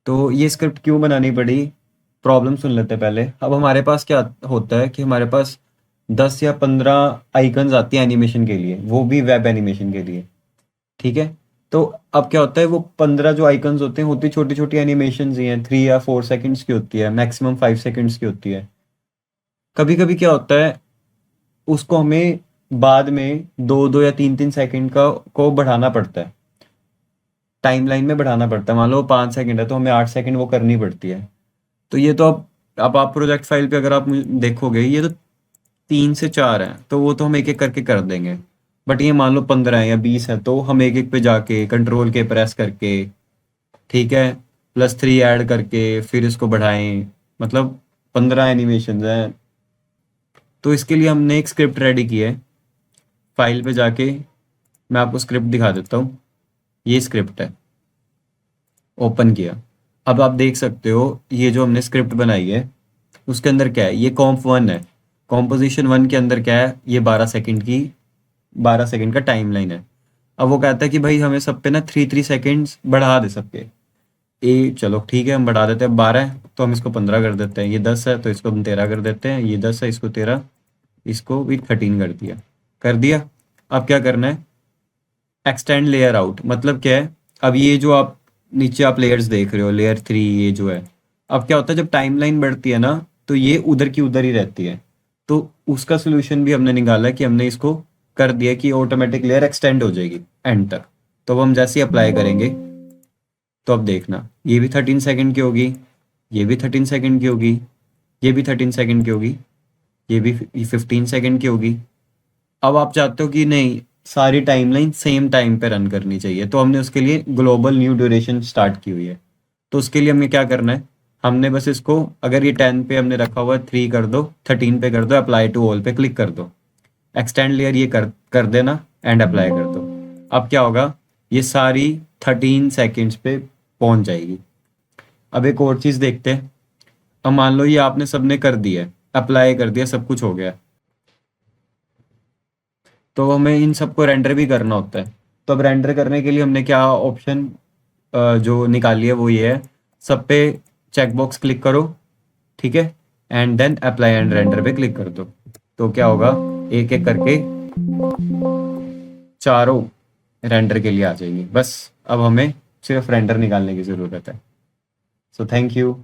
तो ये स्क्रिप्ट क्यों बनानी पड़ी, प्रॉब्लम सुन लेते हैं पहले। अब हमारे पास क्या होता है कि हमारे पास 10 या 15 आइकन्स आती हैं एनिमेशन के लिए, वो भी वेब एनिमेशन के लिए। ठीक है। तो अब क्या होता है, वो 15 जो आइकन्स होते हैं होती छोटी छोटी एनिमेशन ही हैं, 3 या 4 सेकंड्स की होती है, मैक्सिमम 5 सेकंड्स की होती है। कभी कभी क्या होता है, उसको हमें बाद में 2 2 या 3 3 सेकंड का को बढ़ाना पड़ता है, टाइमलाइन में बढ़ाना पड़ता है। मान लो 5 सेकंड है तो हमें 8 सेकंड वो करनी पड़ती है। तो ये तो अब आप प्रोजेक्ट फाइल पे अगर आप देखोगे, ये तो 3 से 4 है, तो वो तो हम एक एक करके कर देंगे। बट ये मान लो 15 है या 20 है, तो हम एक एक पे जाके कंट्रोल के प्रेस करके, ठीक है, +3 ऐड करके फिर इसको बढ़ाएं। मतलब 15 एनिमेशन हैं। तो इसके लिए हमने एक स्क्रिप्ट रेडी की है। फाइल पे जाके मैं आपको स्क्रिप्ट दिखा देता हूँ। ये स्क्रिप्ट है, ओपन किया। अब आप देख सकते हो ये जो हमने स्क्रिप्ट बनाई है उसके अंदर क्या है, ये कॉम्प 1 है। कॉम्पोजिशन 1 के अंदर क्या है, ये 12 सेकंड का टाइम लाइन है। अब वो कहता है कि भाई हमें सब पे ना 3 3 सेकंड्स बढ़ा दे सबके। चलो ठीक है, हम बढ़ा देते हैं। 12 है तो हम इसको 15 कर देते हैं, ये 10 है तो इसको हम 13 कर देते हैं, ये 10 है इसको 13, इसको भी 13 कर दिया। कर दिया। अब क्या करना है, एक्सटेंड लेयर आउट, मतलब क्या है, अब ये जो आप नीचे आप लेयर्स देख रहे हो, लेयर 3 ये जो है, अब क्या होता है जब टाइमलाइन बढ़ती है ना, तो ये उधर की उधर ही रहती है। तो उसका सोल्यूशन भी हमने निकाला है कि हमने इसको कर दिया कि ऑटोमेटिक लेयर एक्सटेंड हो जाएगी एंड तक। तो अब हम जैसे ही अप्लाई करेंगे, तो अब देखना ये भी 13 सेकंड की होगी, ये भी 13 सेकंड की होगी, ये भी 13 सेकंड की होगी, ये भी 15 सेकंड की होगी। अब आप चाहते हो कि नहीं, सारी टाइमलाइन सेम टाइम पे रन करनी चाहिए, तो हमने उसके लिए ग्लोबल न्यू ड्यूरेशन स्टार्ट की हुई है। तो उसके लिए हमें क्या करना है, हमने बस इसको, अगर ये 10 पे हमने रखा हुआ है, 3 कर दो, 13 पे कर दो, अप्लाई टू ऑल पे क्लिक कर दो, एक्सटेंड लेयर ये कर कर देना, एंड अप्लाई कर दो। अब क्या होगा, ये सारी 13 सेकेंड्स पे पहुंच जाएगी। अब एक और चीज़ देखते हैं। अब मान लो ये आपने सबने कर दिया है, अप्लाई कर दिया, सब कुछ हो गया, तो हमें इन सबको रेंडर भी करना होता है। तो अब रेंडर करने के लिए हमने क्या ऑप्शन जो निकाली है वो ये है, सब पे चेकबॉक्स क्लिक करो, ठीक है, and then apply and render पे क्लिक कर दो। तो क्या होगा, एक एक करके चारों रेंडर के लिए आ जाएंगी। बस अब हमें सिर्फ रेंडर निकालने की ज़रूरत है। So thank you.